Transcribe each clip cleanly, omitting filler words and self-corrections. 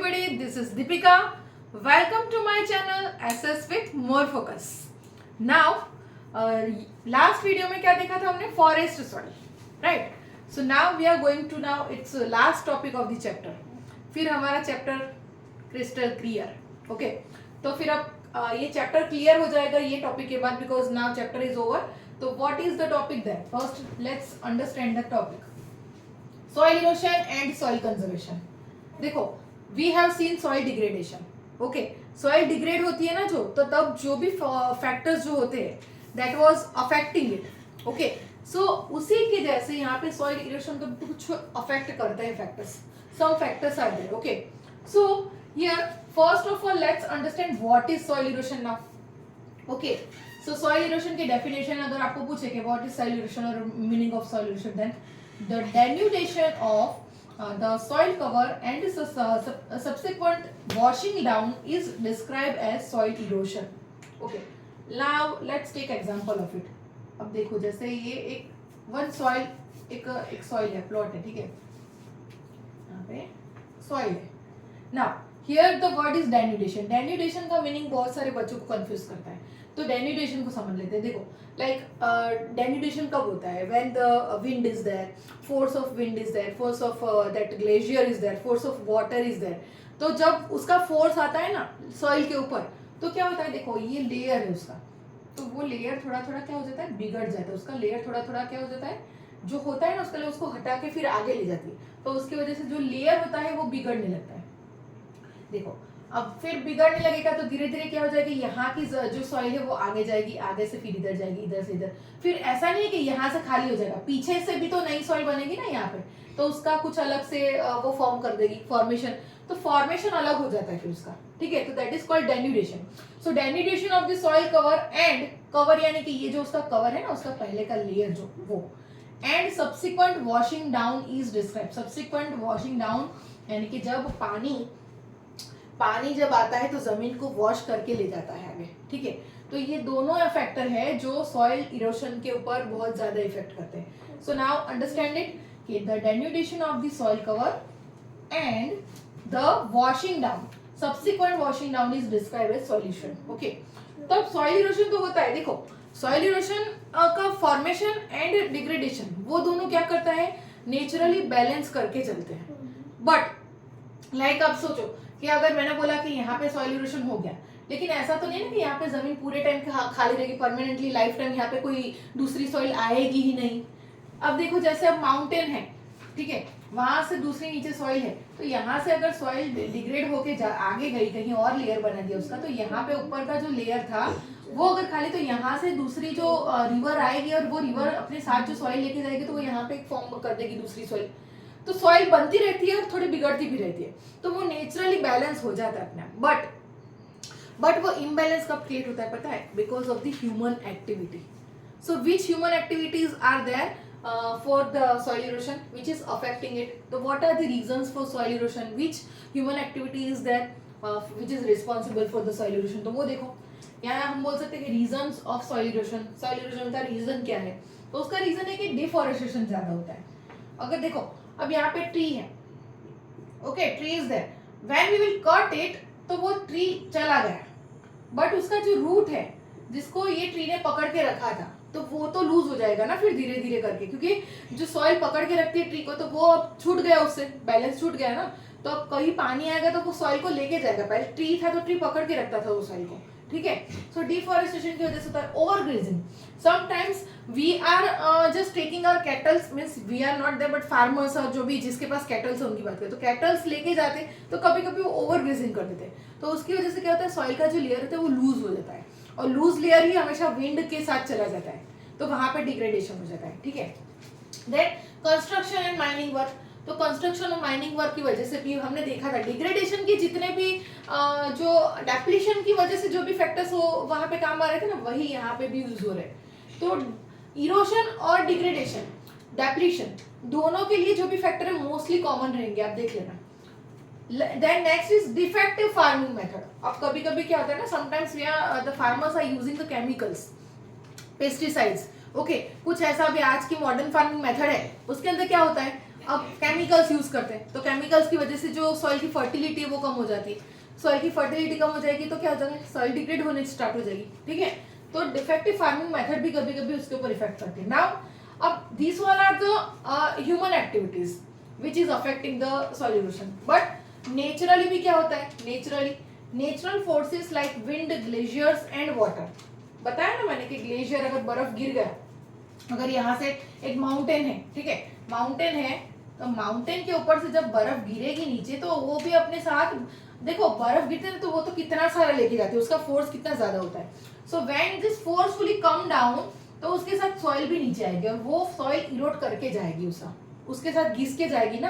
everybody, this is Deepika. Welcome to my channel SS with More Focus. Now, last video में क्या देखा था हमने forest soil, right? So now we are going to it's last topic of the chapter. फिर हमारा chapter crystal clear, okay? तो फिर अब ये chapter clear हो जाएगा ये topic के बाद because now chapter is over. तो what is the topic then? First, let's understand the topic. Soil erosion and soil conservation. देखो we have seen soil degradation. Okay, soil degrade होती है ना जो, तो तब जो भी फैक्टर्स जो होते हैं that was affecting it. Okay, so उसी के जैसे यहाँ पे सॉइल इरोशन तो कुछ अफेक्ट करते हैं factors. Some factors are there. Okay, so here first of all let's understand what is soil erosion now. Okay, so soil erosion की डेफिनेशन अगर आपको पूछे कि व्हाट इज सॉइल इरोशन और meaning of soil erosion, then the denudation of the soil cover and subsequent washing down is described as soil erosion. Okay, now let's take example of it. अब देखो जैसे ये एक one soil एक soil है, plot है, ठीक है, यहाँ पे सॉइल है. Now here the word is denudation. denudation का मीनिंग बहुत सारे बच्चों को कंफ्यूज करता है, तो denudation को समझ लेते हैं. देखो लाइक denudation कब होता है? When the wind is there, force of wind is there, force of that glacier is there, force of water is there. तो जब उसका फोर्स आता है ना सॉइल के ऊपर, तो क्या होता है? देखो ये लेयर है उसका, तो वो लेयर थोड़ा थोड़ा क्या हो जाता है? बिगड़ जाता है. उसका लेयर थोड़ा थोड़ा क्या हो जाता है? जो होता है ना उसका लेयर, उसको हटा के फिर आगे ले जाती है, तो उसकी वजह से जो लेयर होता है वो बिगड़ने लगता है. देखो अब फिर बिगड़ने लगेगा तो धीरे धीरे क्या हो जाएगी? यहाँ की जो सॉइल है वो आगे जाएगी, आगे से फिर इधर जाएगी, इधर से इधर. फिर ऐसा नहीं है कि यहाँ से खाली हो जाएगा, पीछे से भी तो नई सॉइल बनेगी ना यहाँ पे, तो उसका कुछ अलग से वो फॉर्म कर देगी, फॉर्मेशन. तो फॉर्मेशन अलग हो जाता है फिर उसका, ठीक है. तो that is called denudation. So denudation of the soil cover and cover यानी कि ये जो उसका कवर है ना, उसका पहले का लेयर जो वो, and subsequent washing down is describe. Subsequent washing down यानी कि जब पानी जब आता है तो जमीन को वॉश करके ले जाता है आगे, ठीक है. तो ये दोनों फैक्टर है जो सॉइल इरोशन के ऊपर बहुत ज्यादा इफेक्ट करते हैं. सो नाउ अंडरस्टैंड इट कि the denudation of the soil cover and the washing down, subsequent washing down is describe as soil erosion. Okay, तब सॉइल इरोशन तो होता है. देखो सॉइल इरोशन का फॉर्मेशन एंड डिग्रेडेशन वो दोनों क्या करता है? नेचुरली बैलेंस करके चलते हैं. बट लाइक आप सोचो कि अगर मैंने बोला कि यहाँ पे सॉइल इरोशन हो गया, लेकिन ऐसा तो नहीं ना कि यहाँ पे जमीन पूरे टाइम खाली रहेगी, परमानेंटली लाइफ टाइम यहाँ पे कोई दूसरी सॉइल आएगी ही नहीं. अब देखो जैसे अब माउंटेन है, ठीक है, वहां से दूसरी नीचे सॉइल है, तो यहाँ से अगर सॉइल डिग्रेड होके आगे गई, कहीं और लेयर बना दिया उसका, तो यहाँ पे ऊपर का जो लेयर था वो अगर खाली, तो यहाँ से दूसरी जो रिवर आएगी और वो रिवर अपने साथ जो सॉइल लेके जाएगी तो वो यहाँ पे एक फॉर्म कर देगी दूसरी सॉइल. तो सॉइल बनती रहती है और थोड़ी बिगड़ती भी रहती है, तो वो नेचुरली बैलेंस हो जाता है अपने आप. बट वो इम्बैलेंस कब क्रिएट होता है पता है? Because of the human activity. So which human activities are there for the soil erosion which is affecting it? So what are the reasons for soil erosion? Which human activity is there which is responsible for the soil erosion? तो वो देखो यहाँ हम बोल सकते हैं कि reasons of soil erosion. soil erosion का रीजन क्या है? तो उसका रीजन है कि डिफॉरेस्टेशन ज्यादा होता है. अगर देखो अब यहाँ पे ट्री है, okay, tree is there, when we will cut it तो वो ट्री चला गया, बट उसका जो रूट है जिसको ये ट्री ने पकड़ के रखा था, तो वो तो लूज हो जाएगा ना फिर धीरे धीरे करके, क्योंकि जो सॉइल पकड़ के रखती है ट्री को, तो वो अब छूट गया, उससे बैलेंस छूट गया ना. तो अब कहीं पानी आएगा तो वो सॉइल को लेके जाएगा. पहले ट्री था तो ट्री पकड़ के रखता था वो सॉइल को, ठीक है. सो डिफॉरेस्टेशन की वजह से होता है overgrazing. Sometimes we are just taking our cattles, means we are not there but farmers और जो भी जिसके पास कैटल्स है उनकी बात करें, तो कैटल्स लेके जाते तो कभी कभी वो ओवरग्रेजिंग कर देते, तो उसकी वजह से क्या होता है? सॉइल का जो लेयर होता है वो लूज हो जाता है, और लूज लेयर ही हमेशा विंड के साथ चला जाता है, तो वहां पे डिग्रेडेशन हो जाता है, ठीक है. Then construction and mining work. तो कंस्ट्रक्शन और माइनिंग वर्क की वजह से भी हमने देखा था डिग्रेडेशन की जितने भी जो डेप्लीशन की वजह से जो भी फैक्टर्स हो वहां पे काम आ रहे थे ना, वही यहाँ पे भी यूज हो रहे हैं. तो इरोशन और डिग्रेडेशन, डेप्लीशन दोनों के लिए जो भी फैक्टर है मोस्टली कॉमन रहेंगे, आप देख लेना. Then next is defective farming method. अब कभी कभी क्या होता है ना, sometimes we are the farmers are using the chemicals, pesticides. Okay, कुछ ऐसा भी आज की मॉडर्न फार्मिंग मेथड है, उसके अंदर क्या होता है? अब केमिकल्स यूज करते हैं, तो केमिकल्स की वजह से जो सॉइल की फर्टिलिटी है वो कम हो जाती है। सॉइल की फर्टिलिटी कम हो जाएगी तो क्या हो जाएगा, सॉइल डिग्रेड होने स्टार्ट हो जाएगी, ठीक है। तो डिफेक्टिव फार्मिंग मेथड भी कभी कभी उसके ऊपर इफेक्ट करती है। नाउ अब these one are the human activities which is affecting the soil erosion, but naturally भी क्या होता है, natural forces like wind, glaciers and water. बताया ना मैंने कि ग्लेशियर अगर बर्फ गिर गया, अगर यहाँ से एक माउंटेन है, ठीक है, माउंटेन है, तो माउंटेन के ऊपर से जब बर्फ गिरेगी नीचे तो वो भी अपने साथ, देखो बर्फ गिरते हैं तो वो तो कितना सारा लेके जाती है, उसका फोर्स कितना ज्यादा होता है। So when this forcefully come down तो उसके साथ सॉइल भी नीचे आएगी और वो सॉइल इरोड करके जाएगी, उसके साथ घिस के जाएगी ना,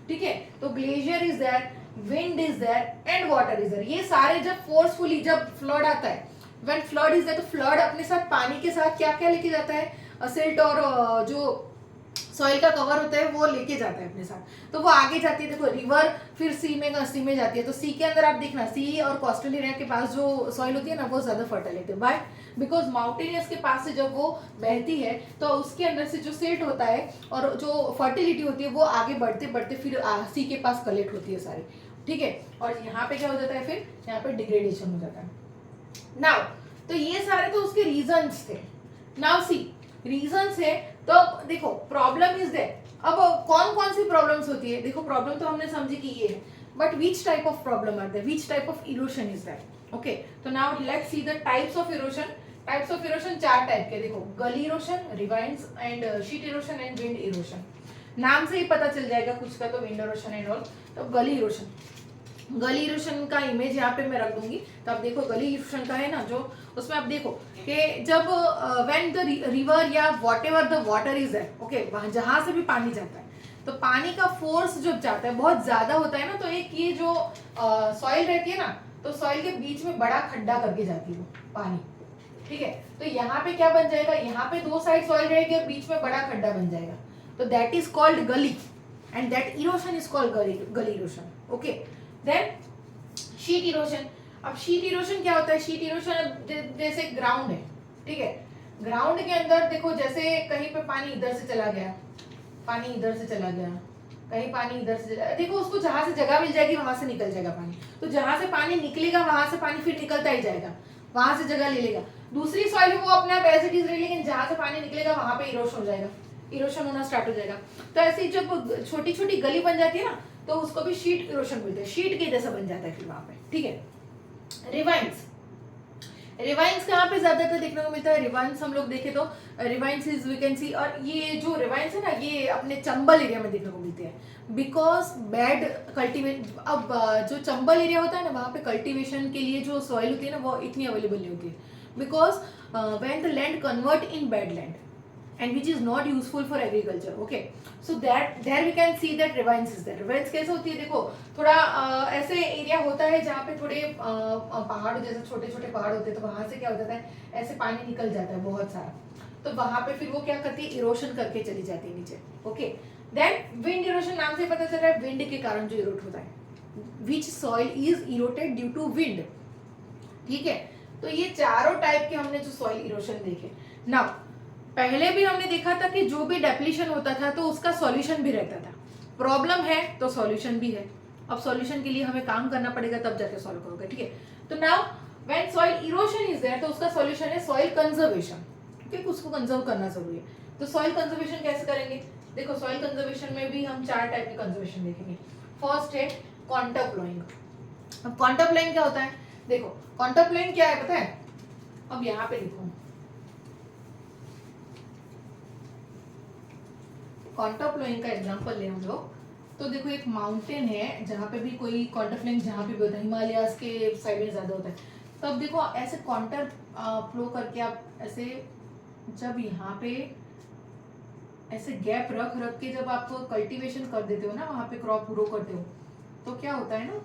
ठीक है। तो glacier is there, wind is there and water is there. ये सारे जब फोर्सफुली, जब फ्लड आता है, व्हेन फ्लड इज देयर, तो फ्लड अपने साथ पानी के साथ क्या क्या लेके जाता है, सिल्ट और जो सॉइल का कवर होता है वो लेके जाता है अपने साथ। तो वो आगे जाती है, देखो रिवर फिर सी में जाती है। तो सी के अंदर आप देखना, सी और कोस्टल एरिया के पास जो सॉइल होती है ना वो ज्यादा फर्टाइल होती है। बाय बिकॉज माउंटेनियस के पास से जब वो बहती है तो उसके अंदर से जो सिल्ट होता है और जो फर्टिलिटी होती है वो आगे बढ़ते बढ़ते फिर सी के पास कलेक्ट होती है सारी, ठीक है। और यहाँ पे क्या हो जाता है, फिर यहाँ पे डिग्रेडेशन हो जाता है। नाउ तो ये सारे तो उसके रीजंस थे। नाउ सी रीजंस है, तो देखो प्रॉब्लम इज देयर। अब कौन कौन सी प्रॉब्लम्स होती है, देखो प्रॉब्लम तो हमने समझी कि ये है, but which type of problem are there, which type of erosion is there. Okay, तो now let's see the types of erosion. Types of erosion चार टाइप के, देखो gully erosion, ravines and sheet erosion and wind erosion. नाम से ही पता चल जाएगा कुछ का, तो विंड इरोशन एंड ऑल। तो गली इरोशन, गली इरोशन का इमेज यहाँ पे मैं रख दूंगी, तो आप देखो गली इरोशन का है ना, जो उसमें आप देखो कि जब व्हेन द रिवर या what ever the water is है, ओके, वहां जहां से भी पानी जाता है तो पानी का फोर्स जब जाता है बहुत ज्यादा होता है ना, तो एक ये जो सॉइल रहती है ना, तो सॉइल के बीच में बड़ा खड्डा करके जाती है वो पानी, ठीक है। तो यहाँ पे क्या बन जाएगा, यहाँ पे दो साइड सॉइल रहेगी और बीच में बड़ा खड्डा बन जाएगा, तो that is called gully and that erosion is called gully erosion. Okay, then sheet erosion. अब शीट इरोशन क्या होता है, शीट इरोशन जैसे ग्राउंड है, ठीक है, ग्राउंड के अंदर देखो जैसे कहीं पे पानी इधर से चला गया, पानी इधर से चला गया, कहीं पानी इधर से चला, देखो उसको जहां से जगह मिल जाएगी वहां से निकल जाएगा पानी, तो जहां से पानी निकलेगा वहां से पानी फिर निकलता ही जाएगा, वहां से जगह ले लेगा। दूसरी सॉइल वो अपने आप एज इट इज रही, लेकिन जहां से पानी निकलेगा वहां पे इरोशन हो जाएगा, इरोशन होना स्टार्ट हो जाएगा। तो ऐसी जब छोटी छोटी गली बन जाती है ना, तो उसको भी शीट इरोशन बोलते हैं, शीट के जैसा बन जाता है फिर वहां पे, ठीक है। रिवाइंस, रिवाइंस कहाँ पे ज्यादातर देखने को मिलता है, रिवाइंस हम लोग देखें तो रिवाइंस इज वी कैन सी, और ये जो रिवाइंस है ना ये अपने चंबल एरिया में देखने को मिलते हैं, बिकॉज बैड कल्टीवेट। अब जो चंबल एरिया होता है ना वहाँ पे कल्टीवेशन के लिए जो सॉइल होती है ना वो इतनी अवेलेबल नहीं होती है, because when the land convert in bad land and which is not useful for agriculture. Okay, so that there we can see that ravines is there. ravines कैसे होती है, देखो थोड़ा ऐसे एरिया होता है जहाँ पे थोड़े पहाड़ जैसे छोटे छोटे पहाड़ होते हैं, तो वहां से क्या हो जाता है, ऐसे पानी निकल जाता है बहुत सारा, तो वहां पे फिर वो क्या करती है, इरोशन करके चली जाती है नीचे। ओके, देन विंड इरोशन, नाम से पता चल रहा है विंड के कारण जो इरोट होता है, which soil is eroded due to wind, ठीक है। तो ये चारों टाइप के हमने जो सॉइल इरोशन देखे। नाउ पहले भी हमने देखा था कि जो भी डेप्लीशन होता था तो उसका सॉल्यूशन भी रहता था, प्रॉब्लम है तो सॉल्यूशन भी है। अब सॉल्यूशन के लिए हमें काम करना पड़ेगा तब जाके सॉल्व करोगे, ठीक है। तो now when soil erosion is there, तो उसका सॉल्यूशन है सॉइल कंजर्वेशन, क्योंकि उसको कंजर्व करना जरूरी है। तो सॉइल कंजर्वेशन कैसे करेंगे, देखो सॉइल कंजर्वेशन में भी हम चार टाइप के कंजर्वेशन देखेंगे। फर्स्ट है कॉन्टर प्लोइंग। अब कॉन्टर प्लोइंग क्या होता है, देखो कॉन्टर प्लोइंग क्या है पता है, अब यहाँ पे देखो कॉन्टर फ्लोइंग का एग्जांपल ले हम लोग, तो देखो एक माउंटेन है जहाँ पे भी कोई कॉन्टर फ्लोइंग जहाँ पे भी होता है, हिमालयाज के साइड में ज्यादा होता है, तो अब देखो ऐसे कॉन्टर फ्लो करके आप ऐसे जब यहाँ पे ऐसे गैप रख रख के जब आप कल्टीवेशन कर देते हो ना, वहां पे क्रॉप ग्रो करते हो, तो क्या होता है ना,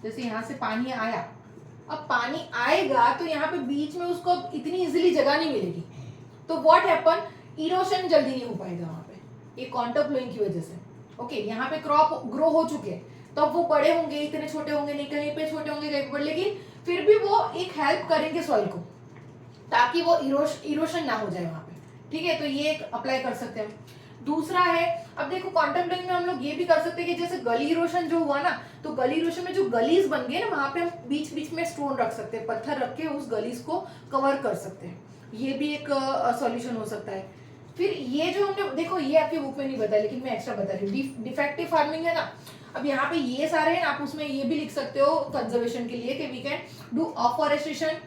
जैसे यहाँ से पानी आया, अब पानी आएगा तो यहाँ पे बीच में उसको इतनी इजिली जगह नहीं मिलेगी, तो व्हाट हैपन, इरोशन जल्दी नहीं हो पाएगा वहां पे, ये कॉन्टर फ्लोइंग की वजह से। ओके, यहाँ पे क्रॉप ग्रो हो चुके हैं, तो अब वो बड़े होंगे, इतने छोटे होंगे नहीं, कहीं पे छोटे होंगे कहीं पे बड़े, लेकिन फिर भी वो एक हेल्प करेंगे सॉइल को ताकि वो इरोशन ना हो जाए वहां पे, ठीक है। तो ये एक अप्लाई कर सकते हैं। दूसरा है, अब देखो क्वांटम टनलिंग में हम लोग ये भी कर सकते हैं कि जैसे गली इरोशन जो हुआ ना, तो गली इरोशन में जो गलीज बन गए ना, वहां पे हम बीच बीच में स्टोन रख सकते हैं, पत्थर रख के उस गलीज को कवर कर सकते हैं, ये भी एक सॉल्यूशन हो सकता है। फिर ये जो हमने देखो, ये आपकी बुक में नहीं बताया लेकिन मैं एक्स्ट्रा बता रही हूँ, डिफेक्टिव फार्मिंग है ना, अब यहाँ पे ये सारे हैं, आप उसमें ये भी लिख सकते हो कंजर्वेशन के लिए कि we can do afforestation,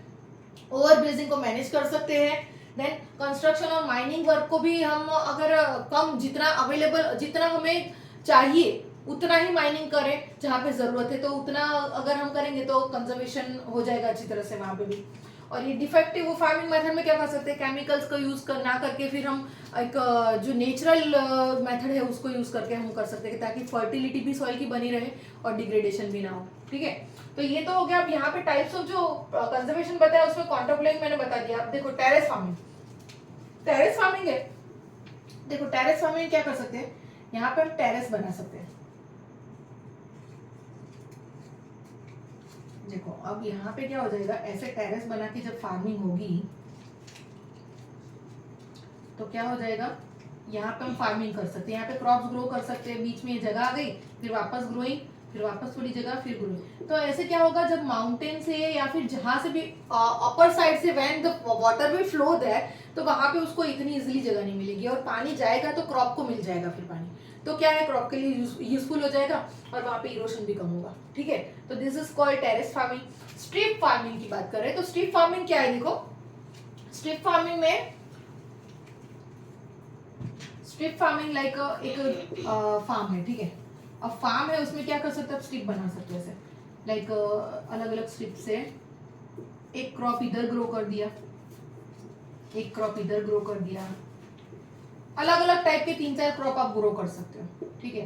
over grazing को मैनेज कर सकते हैं। देन कंस्ट्रक्शन और माइनिंग वर्क को भी हम अगर कम, जितना अवेलेबल, जितना हमें चाहिए उतना ही माइनिंग करें, जहाँ पे जरूरत है तो उतना अगर हम करेंगे तो कंजर्वेशन हो जाएगा अच्छी तरह से वहां पे भी। और ये डिफेक्टिव फार्मिंग मेथड में क्या कर सकते हैं, केमिकल्स का यूज कर ना करके फिर हम एक जो नेचुरल मेथड है उसको यूज करके हम कर सकते हैं, ताकि फर्टिलिटी भी सॉइल की बनी रहे और डिग्रेडेशन भी ना हो। ठीक है, तो ये तो हो गया। अब यहाँ पे टाइप्स ऑफ जो कंजर्वेशन बताया उसमें क्वांटम टनलिंग मैंने बता दिया। अब देखो टेरेस फार्मिंग, टेरेस फार्मिंग है, देखो टेरेस फार्मिंग क्या कर सकते हैं, यहाँ पे हम टेरेस बना सकते हैं। देखो अब यहाँ पे क्या हो जाएगा, ऐसे टेरेस बना के जब फार्मिंग होगी तो क्या हो जाएगा, यहाँ पे हम फार्मिंग कर सकते हैं, यहाँ पे क्रॉप्स ग्रो कर सकते हैं, बीच में ये जगह आ गई, फिर वापस ग्रोइंग, फिर वापस थोड़ी जगह, फिर ग्रोइंग। तो ऐसे क्या होगा, जब माउंटेन से या फिर जहां से भी अपर साइड से when the water will flow there, तो वहां पे उसको इतनी इजीली जगह नहीं मिलेगी, और पानी जाएगा तो क्रॉप को मिल जाएगा फिर पानी, तो क्या है, क्रॉप के लिए यूजफुल हो जाएगा और वहां पे इरोशन भी कम होगा। ठीक है, तो this is called terrace farming. Strip farming की बात करें तो स्ट्रिप फार्मिंग क्या है, देखो स्ट्रिप फार्मिंग में, स्ट्रिप फार्मिंग लाइक एक फार्म है, ठीक है, अब फार्म है उसमें क्या कर सकते हैं, स्ट्रिप बना सकते हैं, लाइक अलग अलग स्ट्रिप से एक क्रॉप इधर ग्रो कर दिया, एक क्रॉप इधर ग्रो कर दिया, अलग अलग टाइप के 3-4 क्रॉप आप ग्रो कर सकते हो। ठीक है,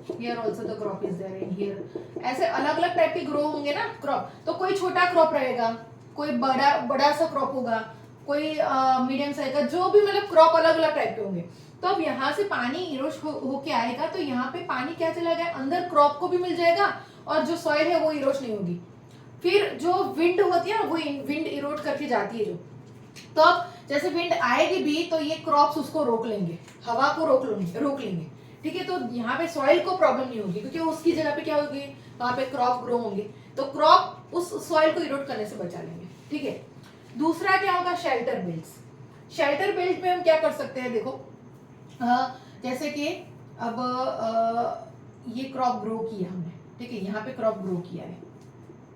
here also the crop is there in here, ऐसे अलग अलग टाइप के ग्रो होंगे ना क्रॉप, तो कोई छोटा क्रॉप रहेगा, कोई बड़ा सा क्रॉप होगा, कोई मीडियम साइज का, जो भी मतलब क्रॉप अलग अलग टाइप के होंगे। तो अब यहाँ से पानी इरोश होके आएगा, तो यहाँ पे पानी क्या चला गया, अंदर क्रॉप को भी मिल जाएगा और जो सॉइल है वो इरोश नहीं होगी। फिर जो विंड होती है ना, वो विंड इरोड करके जाती है जो, तो अब जैसे विंड आएगी भी तो ये क्रॉप्स उसको रोक लेंगे, हवा को रोक लेंगे। ठीक है, तो यहाँ पे सॉइल को प्रॉब्लम नहीं होगी, क्योंकि उसकी जगह पे क्या होगी, वहां पे क्रॉप ग्रो होंगे, तो क्रॉप उस सॉइल को इरोड करने से बचा लेंगे। ठीक है, दूसरा क्या होगा, शेल्टर बेल्ट्स। शेल्टर बेल्ट में हम क्या कर सकते हैं, देखो जैसे कि अब ये क्रॉप ग्रो किया हमने, ठीक है, यहाँ पे क्रॉप ग्रो किया है,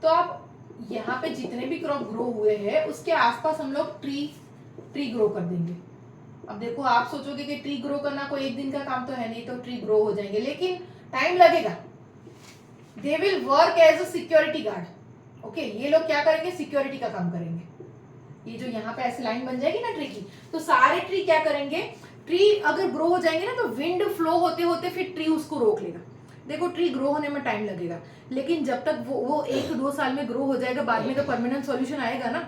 तो अब यहाँ पे जितने भी क्रॉप ग्रो हुए हैं उसके आसपास हम लोग ट्री ग्रो कर देंगे। अब देखो आप सोचोगे कि ट्री ग्रो करना कोई एक दिन का काम तो है नहीं, तो ट्री ग्रो हो जाएंगे, लेकिन टाइम लगेगा। They will work as a security guard. Okay, ये लोग क्या करेंगे, सिक्योरिटी का काम करेंगे। ये जो यहाँ पे ऐसी लाइन बन जाएगी ना ट्री की, तो सारे ट्री क्या करेंगे, ट्री अगर ग्रो हो जाएंगे ना, तो विंड फ्लो होते होते फिर ट्री उसको रोक लेगा। देखो ट्री ग्रो होने में टाइम लगेगा, लेकिन जब तक वो 1-2 साल में ग्रो हो जाएगा, बाद में तो परमानेंट सॉल्यूशन आएगा ना,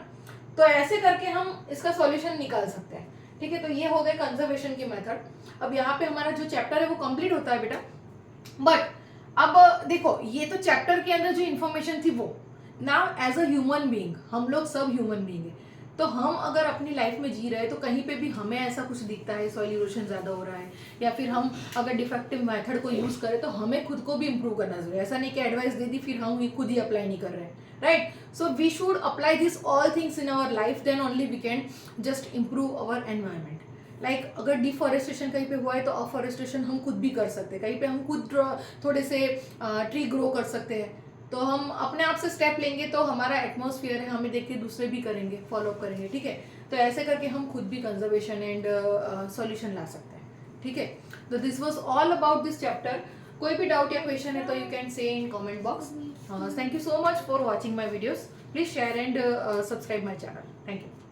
तो ऐसे करके हम इसका सॉल्यूशन निकाल सकते हैं। ठीक है, तो ये हो गए कंजर्वेशन के मेथड। अब यहाँ पे हमारा जो चैप्टर है वो कंप्लीट होता है बेटा, बट अब देखो ये तो चैप्टर के अंदर जो इन्फॉर्मेशन थी वो, now as a human being, हम लोग सब ह्यूमन बीइंग है, तो हम अगर अपनी लाइफ में जी रहे हैं तो कहीं पे भी हमें ऐसा कुछ दिखता है, सॉइल इरोशन ज्यादा हो रहा है, या फिर हम अगर डिफेक्टिव मेथड को यूज करें, तो हमें खुद को भी इंप्रूव करना जरूरी है। ऐसा नहीं कि एडवाइस दे दी फिर हम खुद ही अप्लाई नहीं कर रहे हैं, right. So we should apply this all things in our life, then only we can just improve our environment. Like अगर डिफॉरेस्टेशन कहीं पे हुआ है तो अफॉरेस्टेशन हम खुद भी कर सकते हैं, कहीं पे हम खुद थोड़े से ट्री ग्रो कर सकते हैं, तो हम अपने आप से स्टेप लेंगे तो हमारा एटमॉस्फेयर है, हमें देख के दूसरे भी करेंगे, फॉलो अप करेंगे। ठीक है, तो ऐसे करके हम खुद भी कंजर्वेशन एंड सॉल्यूशन ला सकते हैं। ठीक है, तो this was all about this chapter. कोई भी डाउट या क्वेश्चन है तो you can say in comment box. Thank you so much for watching my videos. Please share and subscribe my channel. Thank you.